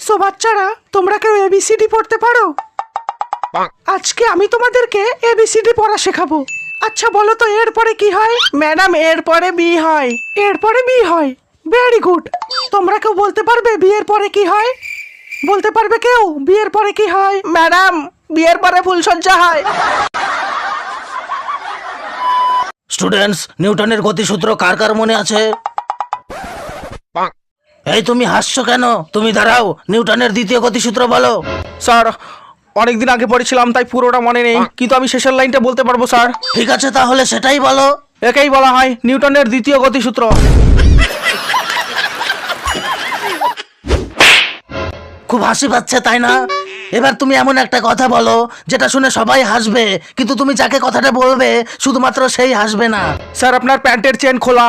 So বাচ্চারা, তোমরা কেউ এবিসিডি পড়তে পারো? আজকে আমি তোমাদেরকে এবিসিডি পড়া শেখাবো। আচ্ছা বলো তো এর পরে কি হয়? ম্যাডাম এর পরে বি হয়। এর পরে বি হয়, ভেরি গুড। তোমরা কেউ বলতে পারবে বিয়ের পরে কি হয়? বলতে পারবে কেউ বিয়ের পরে কি হয়? ম্যাডাম বিয়ের পরে ফুলসজ্জা হয়। স্টুডেন্টস, নিউটনের গতিসূত্র কার কার মনে আছে? এই তুমি হাসছো কেন? তুমি দাঁড়াও, নিউটনের দ্বিতীয় গতিসূত্র বলো। স্যার অনেকদিন আগে পড়েছিলাম তাই পুরোটা মনে নেই, কিন্তু আমি শেষের লাইনটা বলতে পারবো স্যার। ঠিক আছে, তাহলে সেটাই বলো। একেই বলা হয় নিউটনের দ্বিতীয় গতিসূত্র। খুব হাসি পাচ্ছে তাই না? এবার তুমি এমন একটা কথা বলো যেটা শুনে সবাই হাসবে, কিন্তু তুমি যাকে কথাটা বলবে শুধুমাত্র সেই হাসবে না। স্যার আপনার প্যান্টের চেন খোলা।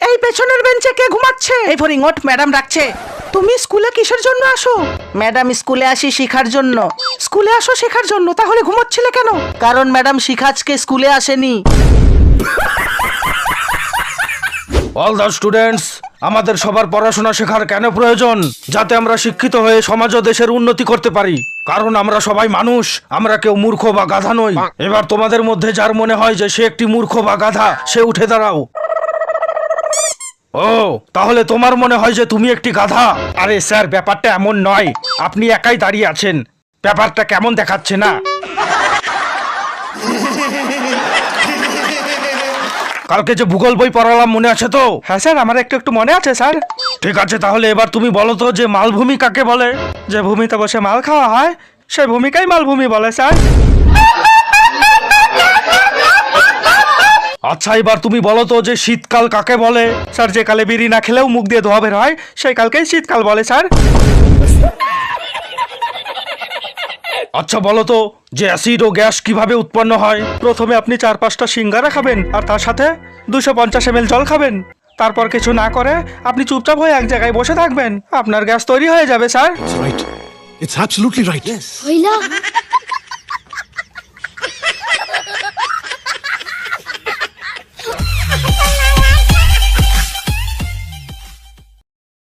এই পেছনের বেঞ্চে কে ঘুমাচ্ছে? এই ফরিংট, ম্যাডাম ডাকছে। তুমি স্কুলে কিসের জন্য আসো? ম্যাডাম স্কুলে আসি শেখার জন্য। স্কুলে আসো শেখার জন্য, তাহলে ঘুমোচ্ছিলে কেন? কারণ ম্যাডাম শিখাজকে স্কুলে আসেনি। অল দ্য স্টুডেন্টস, আমাদের সবার পড়াশোনা শেখার কেন প্রয়োজন? যাতে আমরা শিক্ষিত হয়ে সমাজ ও দেশের উন্নতি করতে পারি। কারণ আমরা সবাই মানুষ, আমরা কেউ মূর্খ বা গাধা নই। এবার তোমাদের মধ্যে যার মনে হয় যে সে একটি মূর্খ বা গাধা, সে উঠে দাঁড়াও। ও, তাহলে তোমার মনে হয় যে তুমি একটি গাধা? আরে স্যার, ব্যাপারটা এমন নয়। আপনি একাই দাঁড়িয়ে আছেন, ব্যাপারটা কেমন দেখাচ্ছে না? কালকে যে ভূগোল বই পড়ালাম মনে আছে তো? হ্যাঁ স্যার, আমার একটু একটু মনে আছে স্যার। ঠিক আছে, তাহলে এবার তুমি বলো তো যে মালভূমি কাকে বলে? যে ভূমিতে বসে মাল খাওয়া হয় সেই ভূমিকাই মালভূমি বলে স্যার। আচ্ছা, এবার তুমি বলো তো যে শীতকাল কাকে বলে? স্যার যে কালে বিড়ি না খেলেও মুখ দিয়ে ধোয়া বের হয় সেই কালকেই শীতকাল বলে স্যার। আচ্ছা বলো তো যে অ্যাসিড ও গ্যাস কিভাবে উৎপন্ন হয়? প্রথমে আপনি 4-5টা সিঙ্গারা খাবেন আর তার সাথে 250 ml জল খাবেন। তারপর কিছু না করে আপনি চুপচাপ হয়ে এক জায়গায় বসে থাকবেন, আপনার গ্যাস তৈরি হয়ে যাবে sir. It's right. It's absolutely right. হইলা